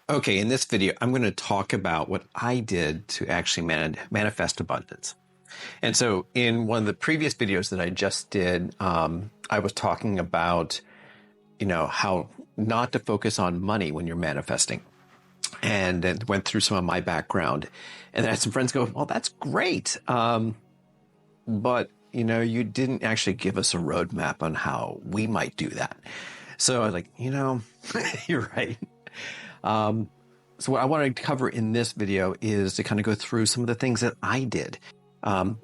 Okay, in this video, I'm going to talk about what I did to actually manifest abundance. And so in one of the previous videos that I just did, I was talking about, how not to focus on money when you're manifesting. And then went through some of my background. And then I had some friends go, well, that's great. But, you didn't actually give us a roadmap on how we might do that. So I was like, you're right. So what I want to cover in this video is to kind of go through some of the things that I did. And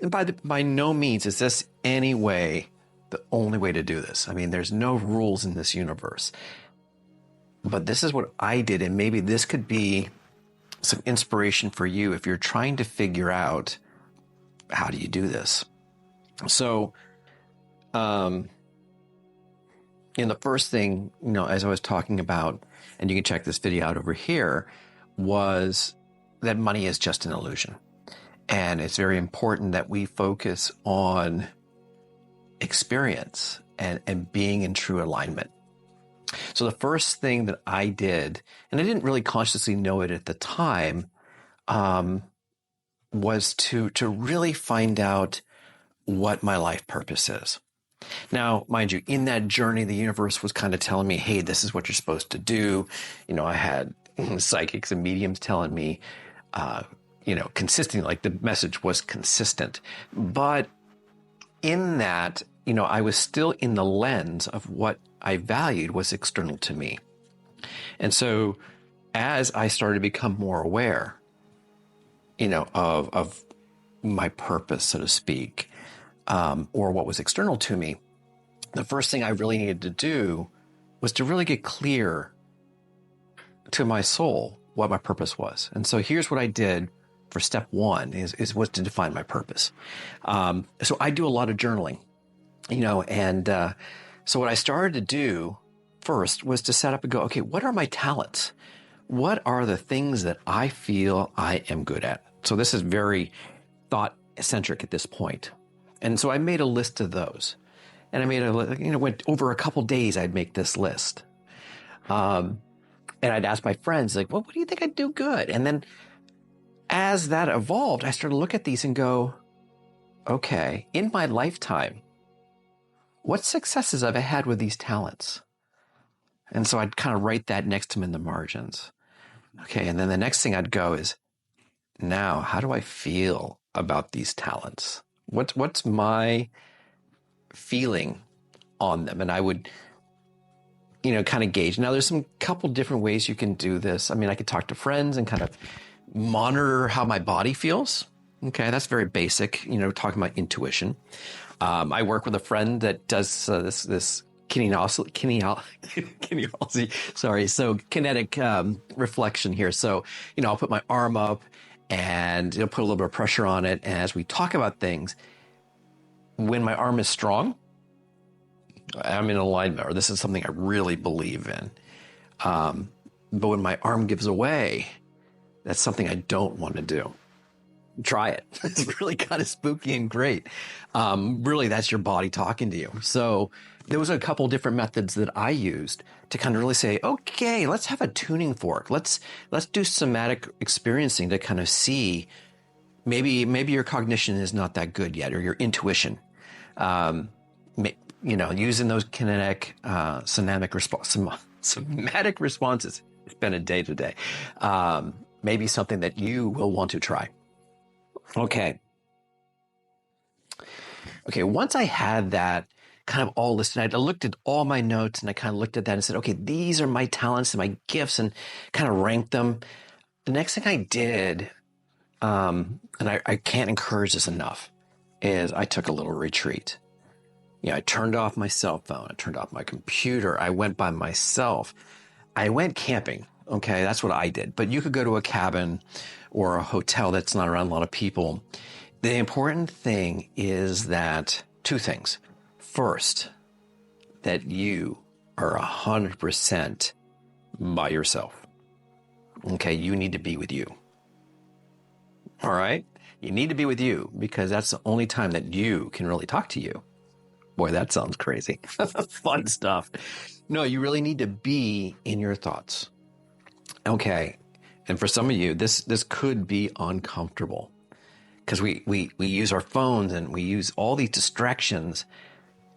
by no means is this any way the only way to do this. I mean, there's no rules in this universe. But this is what I did, and maybe this could be some inspiration for you if you're trying to figure out how do you do this. So, in the first thing, as I was talking about, and you can check this video out over here, was that money is just an illusion. And it's very important that we focus on experience and being in true alignment. So the first thing that I did, and I didn't really consciously know it at the time, was to really find out what my life purpose is. Now, mind you, in that journey, the universe was kind of telling me, hey, this is what you're supposed to do. I had psychics and mediums telling me, consistently, like the message was consistent. But in that, I was still in the lens of what I valued was external to me. And so as I started to become more aware, of my purpose, so to speak, or what was external to me, the first thing I really needed to do was to really get clear to my soul what my purpose was. And so here's what I did for step one was to define my purpose. So I do a lot of journaling, and so what I started to do first was to set up and go, okay, what are my talents? What are the things that I feel I am good at? So this is very thought-centric at this point. And so I made a list of those. And I made went over a couple days, I'd make this list. And I'd ask my friends, like, well, what do you think I'd do good? And then as that evolved, I started to look at these and go, okay, in my lifetime, what successes have I had with these talents? And so I'd kind of write that next to them in the margins. Okay, and then the next thing I'd go is, now, how do I feel about these talents? What's my feeling on them? And I would, kind of gauge. Now, there's some couple different ways you can do this. I mean, I could talk to friends and kind of monitor how my body feels. Okay, that's very basic, talking about intuition. I work with a friend that does this kinetic reflection here. So, I'll put my arm up and put a little bit of pressure on it. And as we talk about things, when my arm is strong, I'm in alignment, or this is something I really believe in. But when my arm gives away, that's something I don't want to do. Try it. It's really kind of spooky and great. Really, that's your body talking to you. So there was a couple different methods that I used to kind of really say, okay, let's have a tuning fork. Let's do somatic experiencing to kind of see maybe your cognition is not that good yet, or your intuition. Using those kinetic, somatic responses. It's been a day today. Maybe something that you will want to try. Okay, once I had that kind of all listed, I looked at all my notes and I kind of looked at that and said, okay, these are my talents and my gifts, and kind of ranked them. The next thing I did, and I can't encourage this enough, is I took a little retreat. I turned off my cell phone. I turned off my computer. I went by myself. I went camping. Okay, that's what I did. But you could go to a cabin or a hotel that's not around a lot of people. The important thing is that two things. First, that you are 100% by yourself. Okay, you need to be with you. All right? You need to be with you, because that's the only time that you can really talk to you. Boy, that sounds crazy. Fun stuff. No, you really need to be in your thoughts. Okay. And for some of you, this could be uncomfortable because we use our phones and we use all these distractions.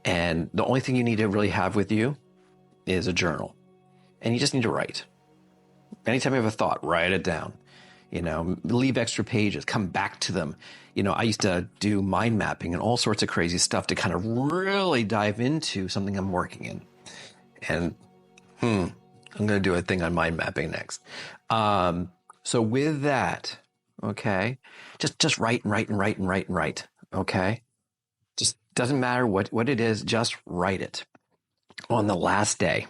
And the only thing you need to really have with you is a journal. And you just need to write. Anytime you have a thought, write it down. Leave extra pages, come back to them. I used to do mind mapping and all sorts of crazy stuff to kind of really dive into something I'm working in. And I'm going to do a thing on mind mapping next. So with that, okay, just write and write and write and write and write. Okay. Just doesn't matter what it is. Just write it on the last day.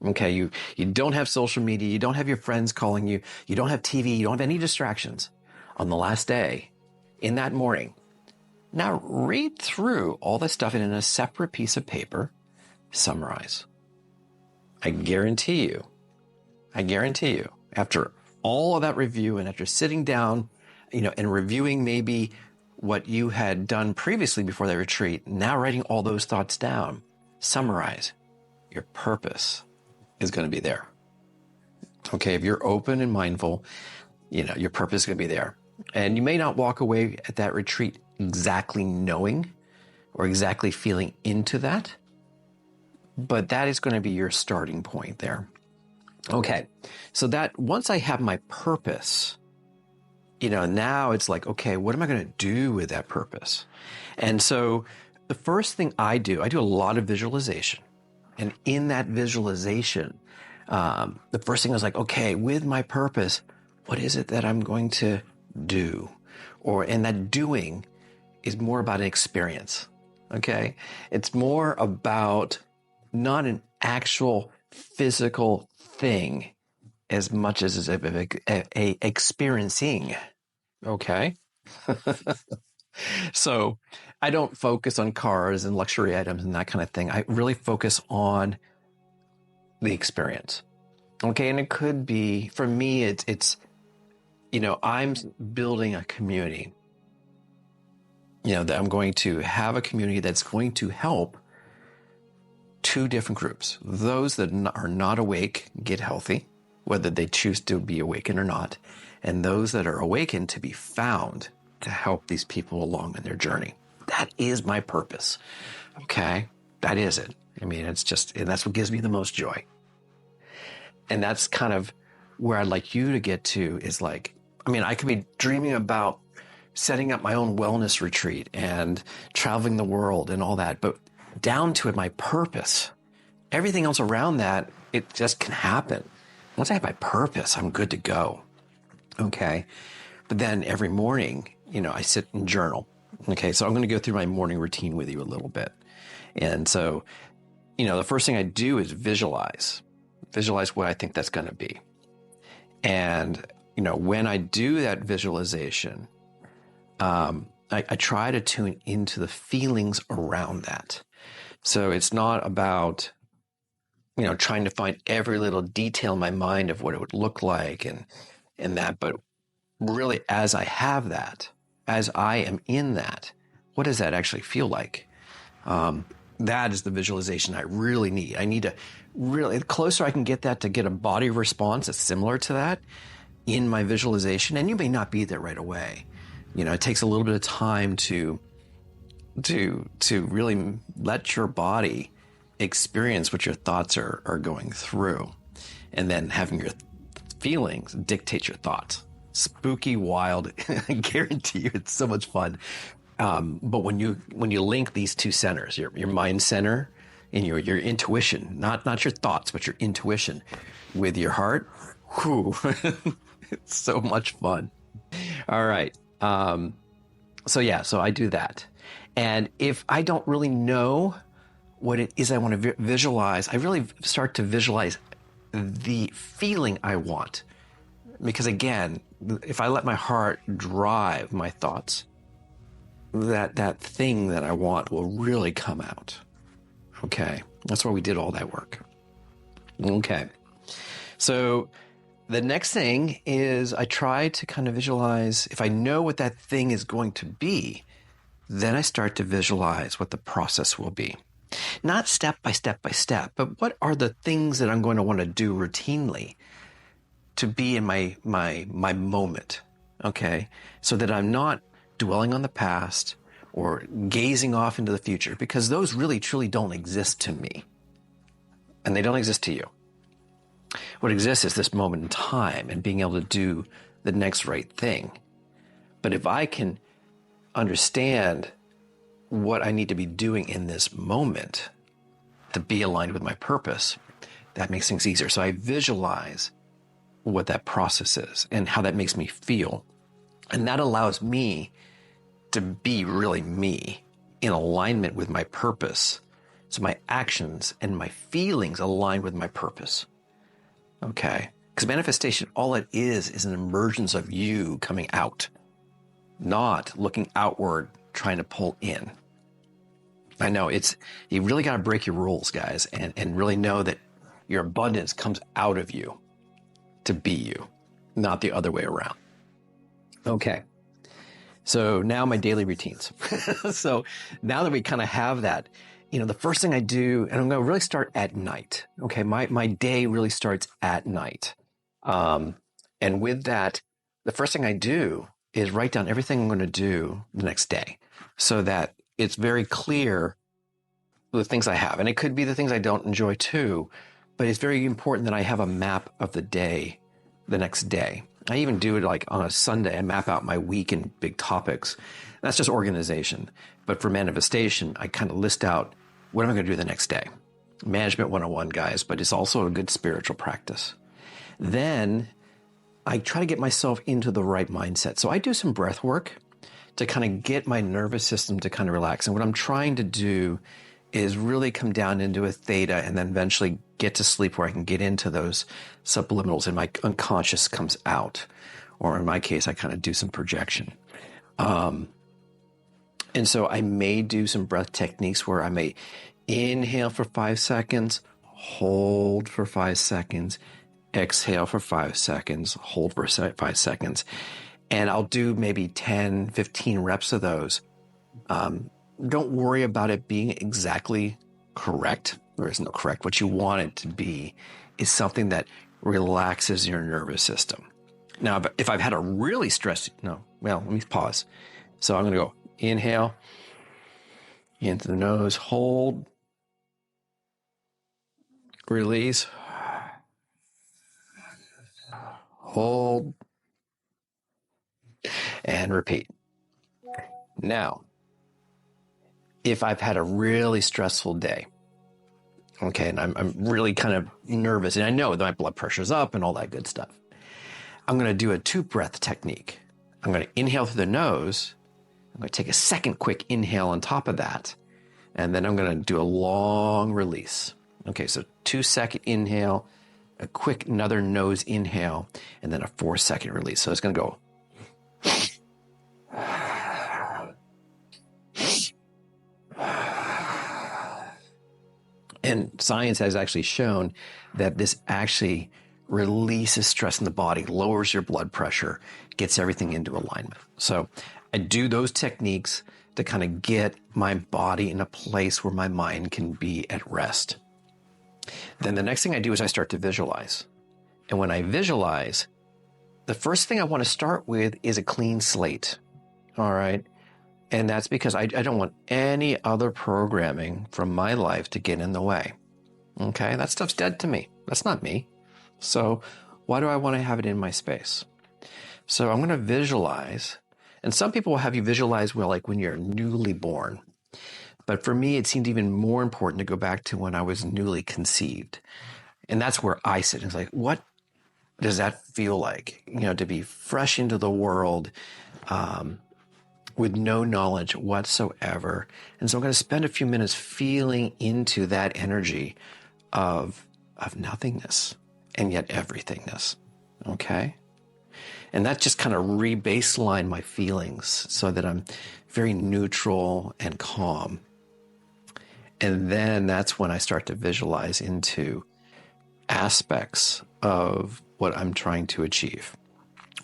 Okay. You don't have social media. You don't have your friends calling you. You don't have TV. You don't have any distractions on the last day in that morning. Now read through all this stuff and in a separate piece of paper, summarize. I guarantee you, after all of that review and after sitting down, and reviewing maybe what you had done previously before that retreat, now writing all those thoughts down, summarize, your purpose is going to be there. Okay, if you're open and mindful, your purpose is going to be there. And you may not walk away at that retreat exactly knowing or exactly feeling into that, but that is going to be your starting point there. Okay, so that once I have my purpose, now it's like, okay, what am I going to do with that purpose? And so the first thing I do a lot of visualization. And in that visualization, the first thing I was like, okay, with my purpose, what is it that I'm going to do? And that doing is more about an experience. Okay. It's more about not an actual physical thing as much as a experiencing. Okay. So I don't focus on cars and luxury items and that kind of thing. I really focus on the experience. Okay. And it could be, for me, it's I'm building a community, that I'm going to have a community that's going to help two different groups. Those that are not awake, get healthy, whether they choose to be awakened or not. And those that are awakened to be found to help these people along in their journey. That is my purpose. Okay. That is it. I mean, and that's what gives me the most joy. And that's kind of where I'd like you to get to is like, I could be dreaming about setting up my own wellness retreat and traveling the world and all that, but down to it, my purpose, everything else around that, it just can happen. Once I have my purpose, I'm good to go. Okay. But then every morning, I sit and journal. Okay. So I'm going to go through my morning routine with you a little bit. And so, the first thing I do is visualize what I think that's going to be. And, when I do that visualization, I try to tune into the feelings around that. So it's not about, trying to find every little detail in my mind of what it would look like and that, but really as I have that, as I am in that, what does that actually feel like? That is the visualization I really need. I need to really, the closer I can get that to get a body response that's similar to that in my visualization, and you may not be there right away. It takes a little bit of time to really let your body experience what your thoughts are going through, and then having your feelings dictate your thoughts. Spooky, wild. I guarantee you, it's so much fun. But when you link these two centers, your mind center and your intuition, not your thoughts, but your intuition, with your heart, whew, it's so much fun. All right. So I do that. And if I don't really know what it is I want to visualize, I really start to visualize the feeling I want. Because again, if I let my heart drive my thoughts, that thing that I want will really come out. Okay. That's why we did all that work. Okay. So the next thing is I try to kind of visualize, if I know what that thing is going to be, then I start to visualize what the process will be. Not step by step by step, but what are the things that I'm going to want to do routinely to be in my moment, okay? So that I'm not dwelling on the past or gazing off into the future, because those really truly don't exist to me. And they don't exist to you. What exists is this moment in time and being able to do the next right thing. But if I can understand what I need to be doing in this moment to be aligned with my purpose, that makes things easier. So I visualize what that process is and how that makes me feel. And that allows me to be really me in alignment with my purpose. So my actions and my feelings align with my purpose. Okay? Because manifestation, all it is an emergence of you coming out, not looking outward, trying to pull in. I know you really got to break your rules, guys, and really know that your abundance comes out of you to be you, not the other way around. Okay. So now my daily routines. So now that we kind of have that, the first thing I do, and I'm going to really start at night. Okay. My day really starts at night. And with that, the first thing I do is write down everything I'm going to do the next day so that it's very clear the things I have. And it could be the things I don't enjoy too, but it's very important that I have a map of the day the next day. I even do it like on a Sunday. I map out my week in big topics. That's just organization. But for manifestation, I kind of list out what am I going to do the next day. Management 101, guys, but it's also a good spiritual practice. Then I try to get myself into the right mindset. So I do some breath work to kind of get my nervous system to kind of relax. And what I'm trying to do is really come down into a theta and then eventually get to sleep where I can get into those subliminals and my unconscious comes out. Or in my case, I kind of do some projection. And so I may do some breath techniques where I may inhale for 5 seconds, hold for 5 seconds, exhale for 5 seconds, hold for 5 seconds. And I'll do maybe 10, 15 reps of those. Don't worry about it being exactly correct. There is no correct. What you want it to be is something that relaxes your nervous system. Now, if I've had a really let me pause. So I'm going to go inhale into the nose, hold, release, hold, and repeat. Now, if I've had a really stressful day, okay, and I'm really kind of nervous, and I know that my blood pressure's up and all that good stuff, I'm going to do a 2-breath technique. I'm going to inhale through the nose. I'm going to take a second quick inhale on top of that, and then I'm going to do a long release. Okay, so 2-second inhale, a quick another nose inhale, and then a 4-second release. So it's going to go. And science has actually shown that this actually releases stress in the body, lowers your blood pressure, gets everything into alignment. So I do those techniques to kind of get my body in a place where my mind can be at rest. Then the next thing I do is I start to visualize. And when I visualize, the first thing I want to start with is a clean slate. All right. And that's because I don't want any other programming from my life to get in the way. Okay, that stuff's dead to me. That's not me. So why do I want to have it in my space? So I'm going to visualize. And some people will have you visualize, like when you're newly born. But for me, it seemed even more important to go back to when I was newly conceived. And that's where I sit. It's like, what does that feel like? To be fresh into the world, with no knowledge whatsoever. And so I'm going to spend a few minutes feeling into that energy of nothingness and yet everythingness. Okay? And that just kind of re-baseline my feelings so that I'm very neutral and calm. And then that's when I start to visualize into aspects of what I'm trying to achieve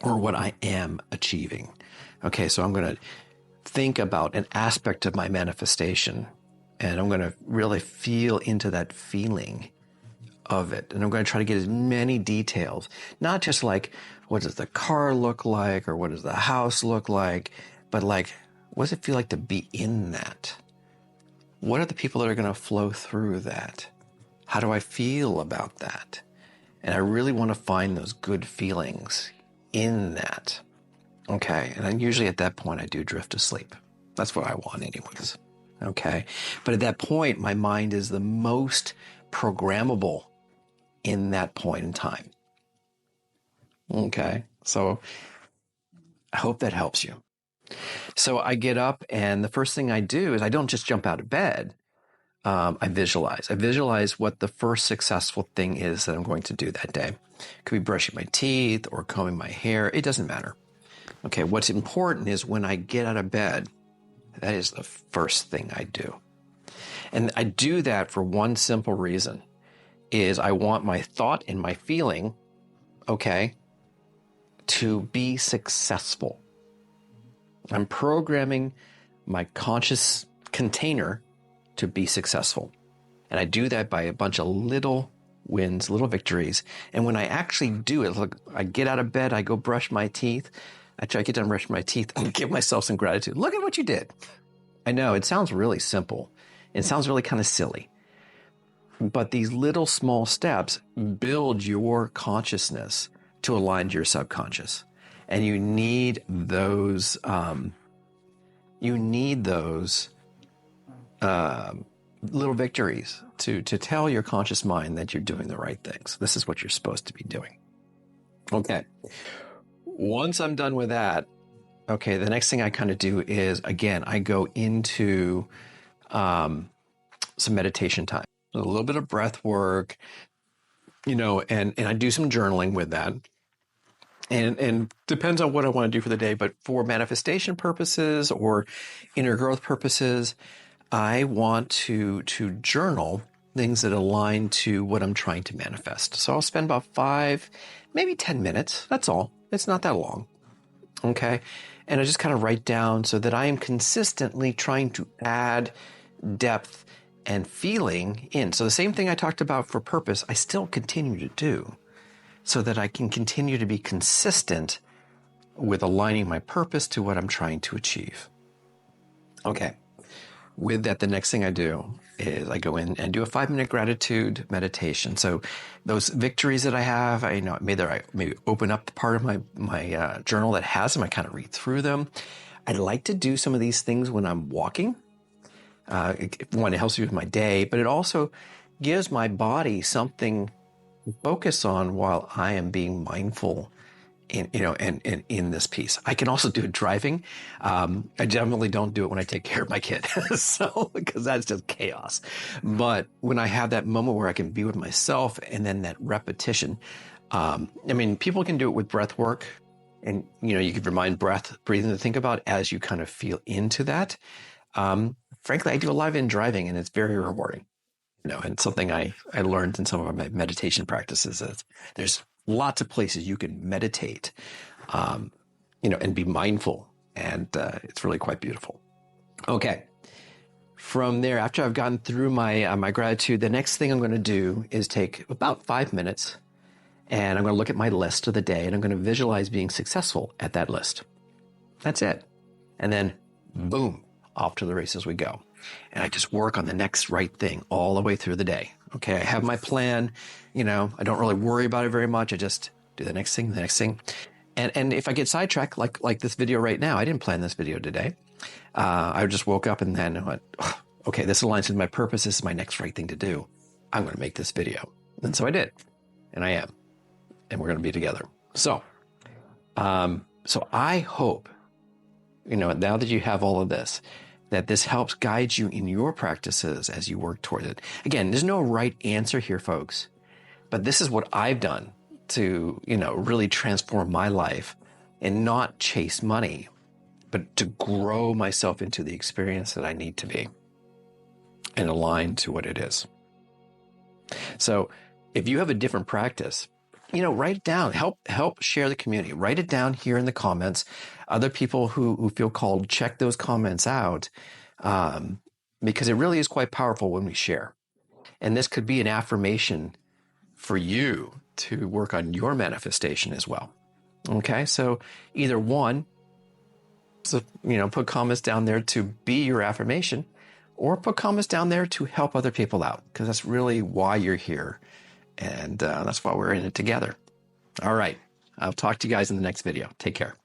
or what I am achieving. Okay, so I'm going to think about an aspect of my manifestation, and I'm going to really feel into that feeling of it. And I'm going to try to get as many details, not just like, what does the car look like or what does the house look like, but like, what does it feel like to be in that? What are the people that are going to flow through that? How do I feel about that? And I really want to find those good feelings in that. Okay. And then usually at that point, I do drift to sleep. That's what I want anyways. Okay. But at that point, my mind is the most programmable in that point in time. Okay. So I hope that helps you. So I get up, and the first thing I do is I don't just jump out of bed. I visualize. I visualize what the first successful thing is that I'm going to do that day. It could be brushing my teeth or combing my hair. It doesn't matter. Okay. What's important is when I get out of bed, that is the first thing I do. And I do that for one simple reason, is I want my thought and my feeling, okay, to be successful. I'm programming my conscious container to be successful. And I do that by a bunch of little wins, little victories. And when I actually do it, look, I get out of bed, I go brush my teeth. After I get done brushing my teeth, I give myself some gratitude. Look at what you did. I know it sounds really simple. It sounds really kind of silly. But these little small steps build your consciousness to align to your subconscious. And you need those, little victories to tell your conscious mind that you're doing the right things. This is what you're supposed to be doing. Okay. Once I'm done with that, okay, the next thing I kind of do is, again, I go into some meditation time, a little bit of breath work, and I do some journaling with that. And depends on what I want to do for the day, but for manifestation purposes or inner growth purposes, I want to journal things that align to what I'm trying to manifest. So I'll spend about 5, maybe 10 minutes. That's all. It's not that long. Okay. And I just kind of write down so that I am consistently trying to add depth and feeling in. So the same thing I talked about for purpose, I still continue to do so that I can continue to be consistent with aligning my purpose to what I'm trying to achieve. Okay. With that, the next thing I do is I go in and do a 5-minute gratitude meditation. So those victories that I have, I maybe open up the part of my journal that has them. I kind of read through them. I like to do some of these things when I'm walking. One, it helps me with my day, but it also gives my body something to focus on while I am being mindful in this piece. I can also do it driving. I generally don't do it when I take care of my kid. Because that's just chaos. But when I have that moment where I can be with myself and then that repetition, people can do it with breath work, and, you can remind breathing to think about as you kind of feel into that. Frankly, I do a lot of it in driving, and it's very rewarding. And something I learned in some of my meditation practices is there's lots of places you can meditate, and be mindful. And it's really quite beautiful. Okay. From there, after I've gotten through my gratitude, the next thing I'm going to do is take about 5 minutes, and I'm going to look at my list of the day, and I'm going to visualize being successful at that list. That's it. And then, boom, off to the races we go. And I just work on the next right thing all the way through the day. Okay, I have my plan. I don't really worry about it very much. I just do the next thing. And if I get sidetracked, like this video right now, I didn't plan this video today. I just woke up and then went, oh, okay, this aligns with my purpose. This is my next right thing to do. I'm going to make this video. And so I did. And I am. And we're going to be together. So I hope, now that you have all of this, that this helps guide you in your practices as you work toward it. Again, there's no right answer here, folks, but this is what I've done to, really transform my life and not chase money, but to grow myself into the experience that I need to be and align to what it is. So if you have a different practice, write it down, help share the community, write it down here in the comments. Other people who feel called, check those comments out, because it really is quite powerful when we share. And this could be an affirmation for you to work on your manifestation as well. Okay, so either one, so, put comments down there to be your affirmation, or put comments down there to help other people out, because that's really why you're here. And that's why we're in it together. All right. I'll talk to you guys in the next video. Take care.